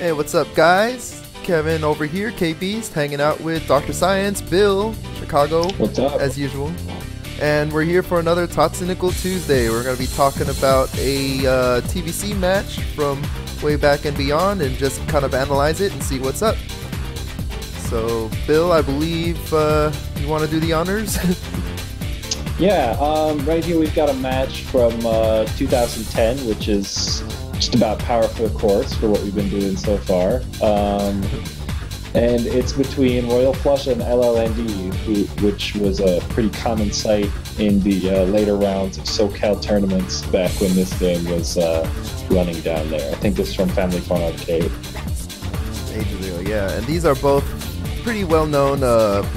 Hey, what's up, guys? Kevin over here, KBeast, hanging out with Dr. Science, Bill, Chicago, What's up? as usual. And we're here for another TATSUNICAL Tuesday. We're going to be talking about a TVC match from way back and beyond and just kind of analyze it and see what's up. So, Bill, I believe you want to do the honors? Yeah, right here we've got a match from 2010, which is just about par for the course for what we've been doing so far. And it's between Royal Flush and ll.nd, which was a pretty common sight in the later rounds of SoCal tournaments back when this game was running down there. I think this is from Family Fun Arcade. Ages ago, yeah. And these are both pretty well-known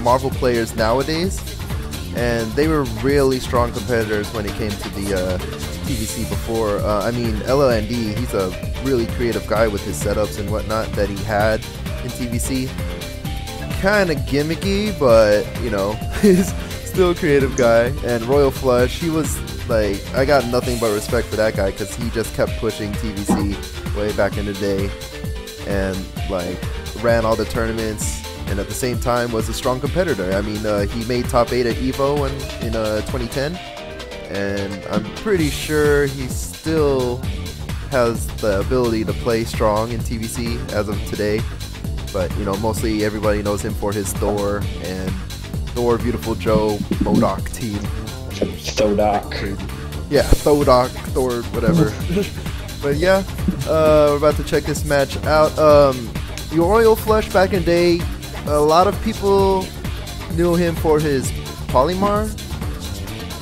Marvel players nowadays. And they were really strong competitors when it came to the TVC before. I mean, ll.nd, he's a really creative guy with his setups and whatnot that he had in TVC. Kind of gimmicky, but, you know, he's still a creative guy. And Royal Flush, he was like, I got nothing but respect for that guy because he just kept pushing TVC way back in the day and, like, ran all the tournaments. And at the same time was a strong competitor. I mean, he made top 8 at EVO in 2010, and I'm pretty sure he still has the ability to play strong in TVC as of today. But, you know, mostly everybody knows him for his Thor and Thor Beautiful Joe MODOK team. Thodoc. Yeah, Thodoc, Thor, whatever. But yeah, we're about to check this match out. Your Royal Flush back in the day, a lot of people knew him for his Polymar,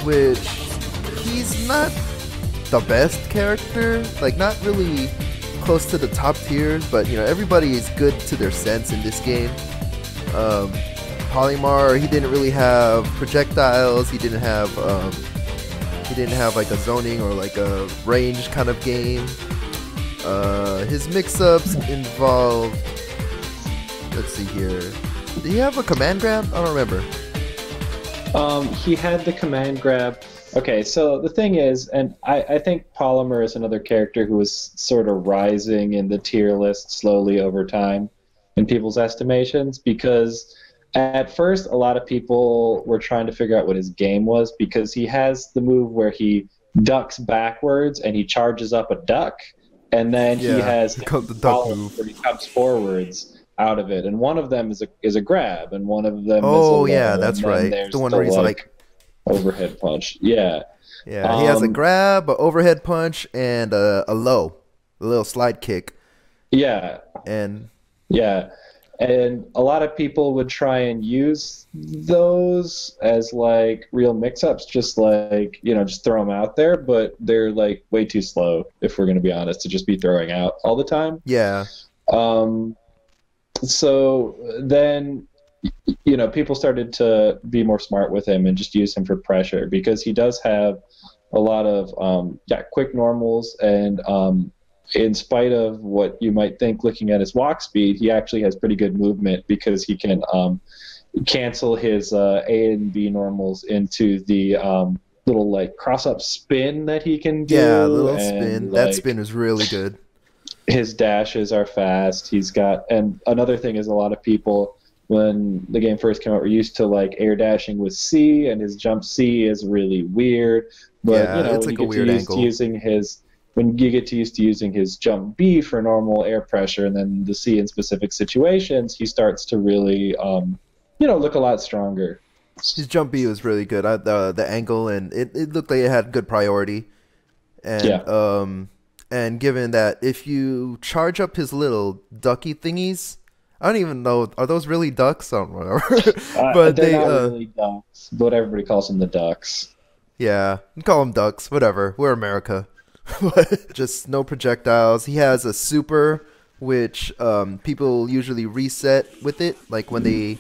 which he's not the best character, like not really close to the top tiers, but you know, everybody is good to their sense in this game. Polymar, he didn't really have projectiles, he didn't have like a zoning or like a range kind of game. His mix-ups involved, let's see here. Did he have a command grab? I don't remember. He had the command grab. Okay, so the thing is, and I think Polymer is another character who was sort of rising in the tier list slowly over time in people's estimations, because at first a lot of people were trying to figure out what his game was, because he has the move where he ducks backwards and he charges up a duck, and then he has the duck move where he comes forwards out of it, and one of them is a grab, and one of them is a low, yeah, that's right. The one where he's like overhead punch. Yeah, he has a grab, an overhead punch, and a little slide kick. Yeah, and a lot of people would try and use those as like real mix-ups, just like, you know, just throw them out there, but they're like way too slow, if we're going to be honest, to just be throwing out all the time. Yeah. So then, you know, people started to be more smart with him and just use him for pressure, because he does have a lot of quick normals, and in spite of what you might think looking at his walk speed, he actually has pretty good movement, because he can cancel his A and B normals into the little like cross-up spin that he can do. Yeah, little spin. That spin is really good. His dashes are fast. He's got, and another thing is, a lot of people, when the game first came out, were used to like air dashing with C, and his jump C is really weird. But yeah, you know, it's like a weird angle. When you get used to using his jump B for normal air pressure, and then the C in specific situations, he starts to really, look a lot stronger. His jump B was really good. The angle, and it looked like it had good priority. And and given that if you charge up his little ducky thingies, I don't even know, are those really ducks? I don't know, whatever. But they're not really ducks, but everybody calls them the ducks. Yeah, you call them ducks, whatever. We're America. Just no projectiles. He has a super, which people usually reset with it, like when they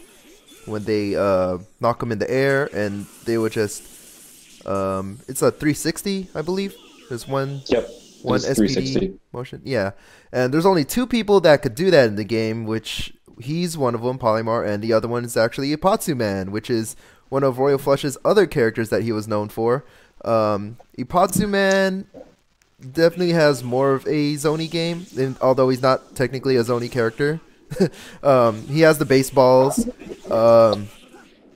knock him in the air, and they would just it's a 360, I believe. There's one. Yep. One SPD motion. Yeah. And there's only 2 people that could do that in the game, which he's one of them, Polymar, and the other one is actually IPPATSUMAN, which is one of Royal Flush's other characters that he was known for. IPPATSUMAN, definitely has more of a Zony game, and although he's not technically a Zony character. He has the baseballs.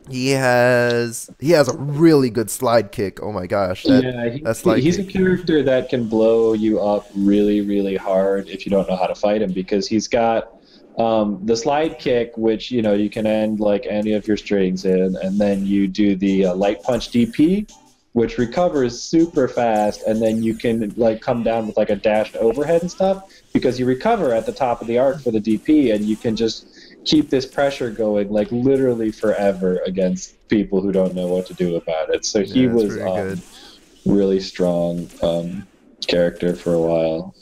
He has a really good slide kick. Oh my gosh, that slide he's a kick. character that can blow you up really, really hard if you don't know how to fight him, because he's got the slide kick, which you can end like any of your strings in, and then you do the light punch DP, which recovers super fast, and then you can like come down with like a dashed overhead and stuff, because you recover at the top of the arc for the DP, and you can just keep this pressure going like literally forever against people who don't know what to do about it. So he Yeah, that's was pretty good. really strong character for a while.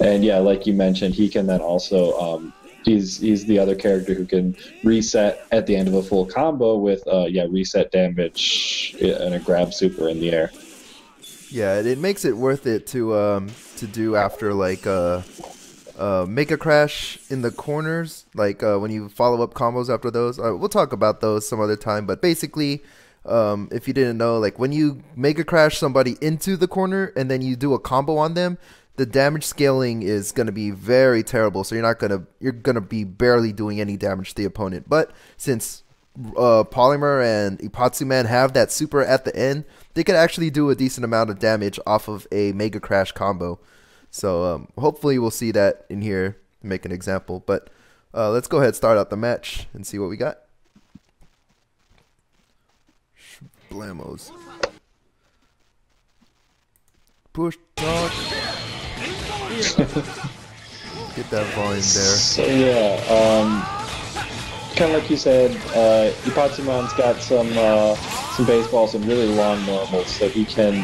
And yeah, like you mentioned, he can then also he's the other character who can reset at the end of a full combo with reset damage and a grab super in the air. Yeah, it makes it worth it to do after like Mega Crash in the corners, like when you follow up combos after those. We'll talk about those some other time, but basically, if you didn't know, like when you Mega Crash somebody into the corner and then you do a combo on them, the damage scaling is going to be very terrible. So you're gonna be barely doing any damage to the opponent. But since Polymer and IPPATSUMAN have that super at the end, they can actually do a decent amount of damage off of a Mega Crash combo. So hopefully we'll see that in here to make an example. But let's go ahead and start out the match and see what we got. Blamos. Push talk. Get that volume there. So kind of like you said, IPPATSUMAN's got some baseballs and really long normals, so he can.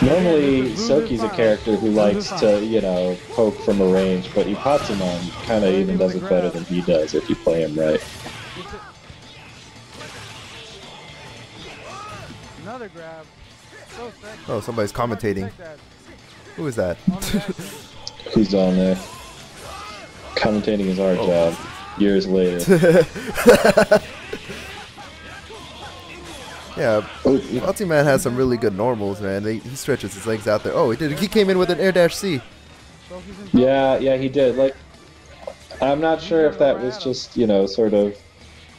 Normally, Soki's a character who likes to, poke from a range, but IPPATSUMAN kind of even does it better than he does if you play him right. Another grab. So Oh, somebody's commentating. Who is that? Who's on there? Commentating is our job. Years later. Yeah, IPPATSUMAN has some really good normals, man. He stretches his legs out there. Oh, he did. He came in with an air dash C. Yeah, he did. Like, I'm not sure if that was just, sort of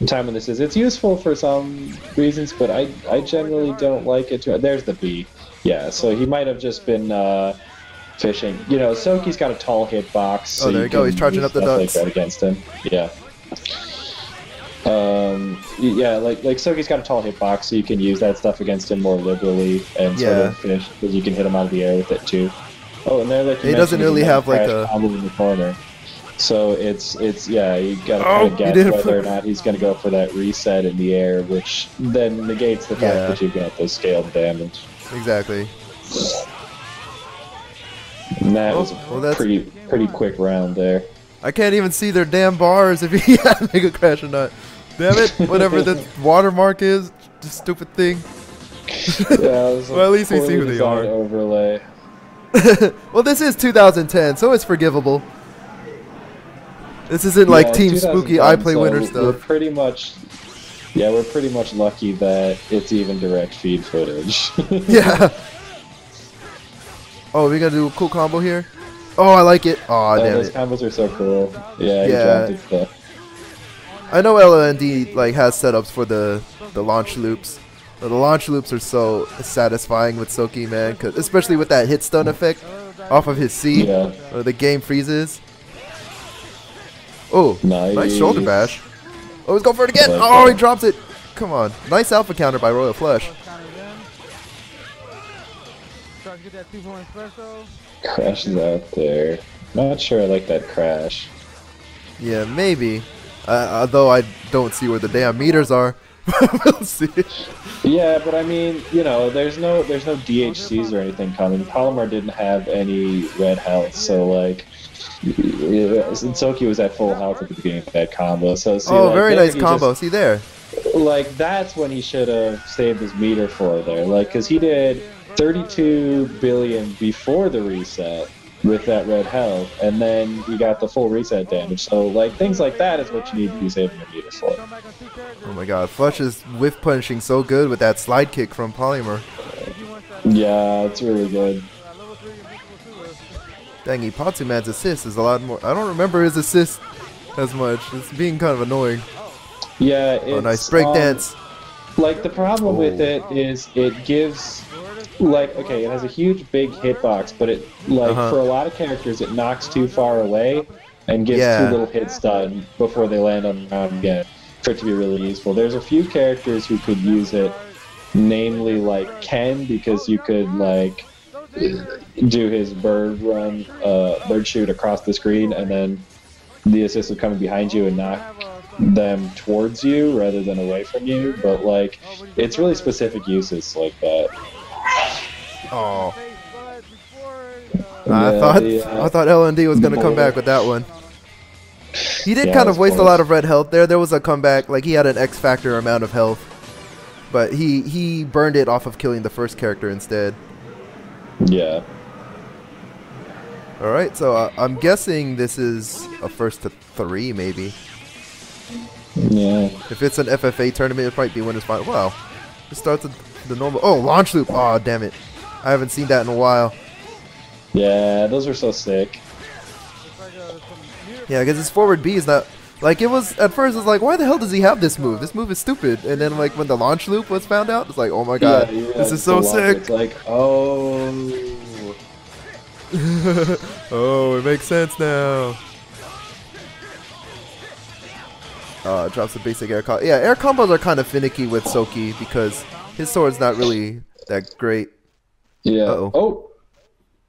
time when this is. It's useful for some reasons, but I generally don't like it. There's the B. Yeah, so he might have just been fishing. Soki's got a tall hitbox. So there you go. He's charging up the ducks. Like that against him. Yeah. Like Soki's got a tall hitbox, so you can use that stuff against him more liberally and sort of finish, because you can hit him out of the air with it too. Oh, and there, like he doesn't really have like a combo in the corner. So it's you gotta kind of guess whether or not he's gonna go for that reset in the air, which then negates the fact that you've got the scaled damage. Exactly. And that was a pretty quick round there. I can't even see their damn bars if he had Mega Crash or not. Damn it! Whatever the watermark is, just stupid thing. Well, at least we see who they are. Overlay. Well, this is 2010, so it's forgivable. This isn't like Team Spooky I Play Winner stuff. We're pretty much lucky that it's even direct feed footage. Yeah. Oh, we gotta do a cool combo here. Oh, I like it. Oh, damn those it. combos are so cool. Yeah, he dropped it stuff. I know ll.nd like has setups for the launch loops. But the launch loops are so satisfying with Soki, man, especially with that hit stun effect off of his C, where the game freezes. Oh, nice shoulder bash. Oh, he's going for it again. Oh, he drops it. Come on. Nice alpha counter by Royal Flush. Crash is out there. Not sure I like that crash. Yeah, maybe. Although I don't see where the damn meters are. We'll see. Yeah, but I mean, there's no DHCs or anything coming. Polymer didn't have any red health, so like, Soki was at full health at the beginning of that combo. So see, very nice combo. See there. Like, that's when he should have saved his meter for there, like, because he did 32 billion before the reset with that red health, and then he got the full reset damage. So like, things like that is what you need to be saving your meter for. Oh my god, Flush is whiff punishing so good with that slide kick from Polymer. Yeah, it's really good. Dang, Ipatsuman's assist is a lot more. I don't remember his assist as much. It's being kind of annoying. Yeah, it's, oh, nice breakdance. Like, the problem with it is it gives, like, okay, it has a huge, big hitbox, but it, like, for a lot of characters, it knocks too far away and gets too little hits done before they land on the ground again for it to be really useful. There's a few characters who could use it, namely, like, Ken, because you could, like, do his bird run, bird shoot across the screen, and then the assist would come behind you and knock them towards you rather than away from you, but like it's really specific uses like that. Oh, I thought ll.nd was gonna come back with that one. He did kind of waste a lot of red health there. There was a comeback, like he had an X factor amount of health, but he burned it off of killing the first character instead. Yeah. All right, so I'm guessing this is a first to 3, maybe. Yeah. If it's an FFA tournament, it might be winners final. Wow. It starts with the normal. Oh, launch loop. Oh, damn it. I haven't seen that in a while. Yeah, those are so sick. Yeah, because his forward B is not. Like, it was. At first, it's like, why the hell does he have this move? This move is stupid. And then, like, when the launch loop was found out, it's like, oh my god. This is so sick. It's like, oh. Oh, it makes sense now. Drops the basic air combo. Yeah, air combos are kind of finicky with Soki because his sword's not really that great. Yeah. Oh.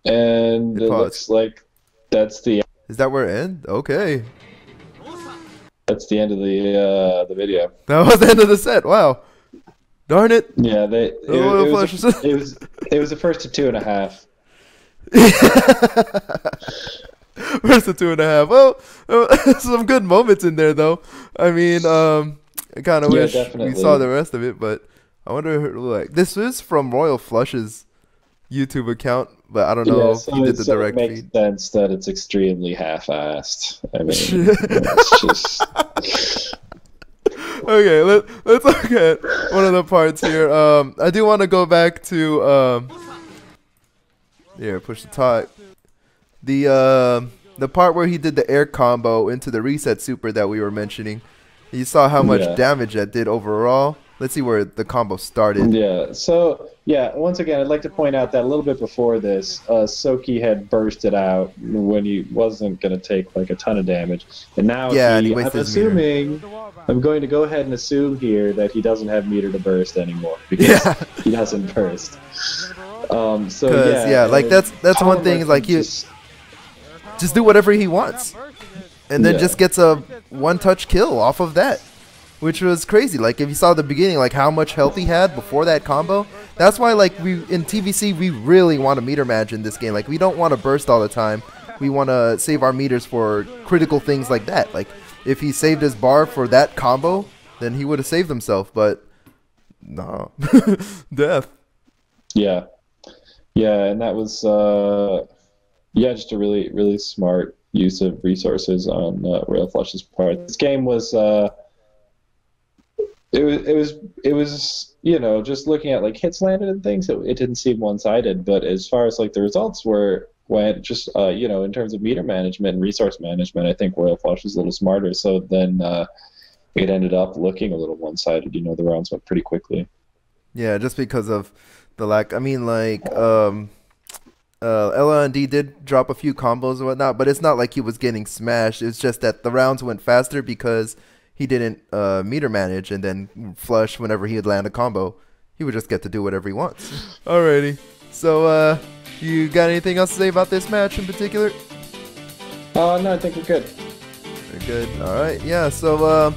And it looks like that's the. Is that where it ends? Okay. That's the end of the video. That was the end of the set. Wow. Darn it. Yeah, it was the first to 2.5. First to 2.5. Well, some good moments in there though. I mean, I kind of wish we saw the rest of it, but I wonder. Like, this is from Royal Flush's YouTube account, but I don't know if he did the direct feed. It makes sense that it's extremely half-assed. I mean, it's just. Okay, let's look at one of the parts here. I do want to go back to here, push the top. The part where he did the air combo into the reset super that we were mentioning. You saw how much damage that did overall. Let's see where the combo started. Yeah, so, once again, I'd like to point out that a little bit before this, Soki had bursted out when he wasn't going to take, like, a ton of damage. And now I'm going to go ahead and assume here that he doesn't have meter to burst anymore because he doesn't burst. Like, that's one thing, is like, just do whatever he wants. And then just gets a one-touch kill off of that. Which was crazy. Like, if you saw the beginning, like how much health he had before that combo. That's why, like, in TVC, we really want to meter manage in this game. Like, we don't want to burst all the time. We want to save our meters for critical things like that. Like, if he saved his bar for that combo, then he would have saved himself. But, no. Death. Yeah. Yeah, and that was, just a really, really smart use of resources on Royal Flush's part. This game was... It was just looking at like hits landed and things, it didn't seem one-sided, but as far as like the results went just in terms of meter management and resource management, I think Royal Flush was a little smarter, so then it ended up looking a little one-sided. The rounds went pretty quickly. Yeah, just because of the lack. I mean, like ll.nd did drop a few combos and whatnot, but it's not like he was getting smashed. It's just that the rounds went faster because he didn't meter manage, and then Flush, whenever he'd land a combo, he would just get to do whatever he wants. Alrighty. So, you got anything else to say about this match in particular? No, I think we're good. We're good. Alright, yeah, so,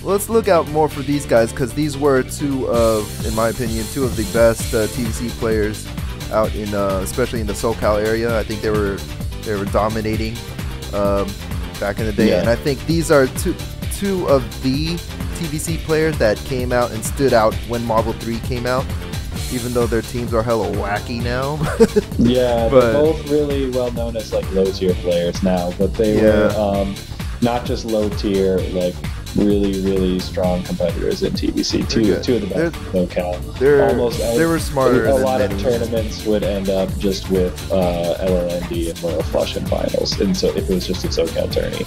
let's look out more for these guys, because these were in my opinion, two of the best TVC players out in, especially in the SoCal area. I think they were dominating back in the day, and I think these are two of the TVC players that came out and stood out when Marvel 3 came out, even though their teams are hella wacky now. Yeah, they're both really well known as like low tier players now, but they were not just low tier, like really strong competiters in TBC. Two of the best locale. They were smarter. A lot of tournaments would end up just with ll.nd and Royal Flush in finals, and so if it was just a SoCal tourney.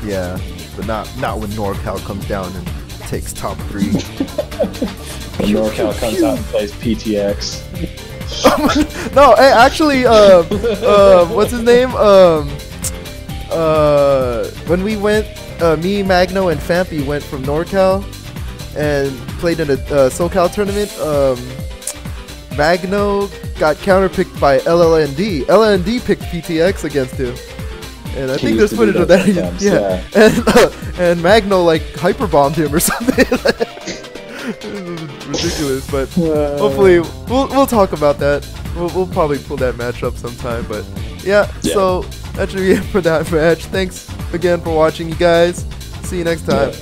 Yeah, but not when NorCal comes down and takes top 3. When NorCal comes out and plays PTX. No, hey, actually, what's his name? When we went, me, Magno, and Fampy went from NorCal and played in a SoCal tournament. Magno got counterpicked by ll.nd. ll.nd picked PTX against him. And I think there's footage of that. Yeah. And Magno like hyperbombed him or something. Ridiculous, but hopefully we'll talk about that. We'll probably pull that match up sometime. But yeah, so that should be it for that match. Thanks again for watching, you guys. See you next time.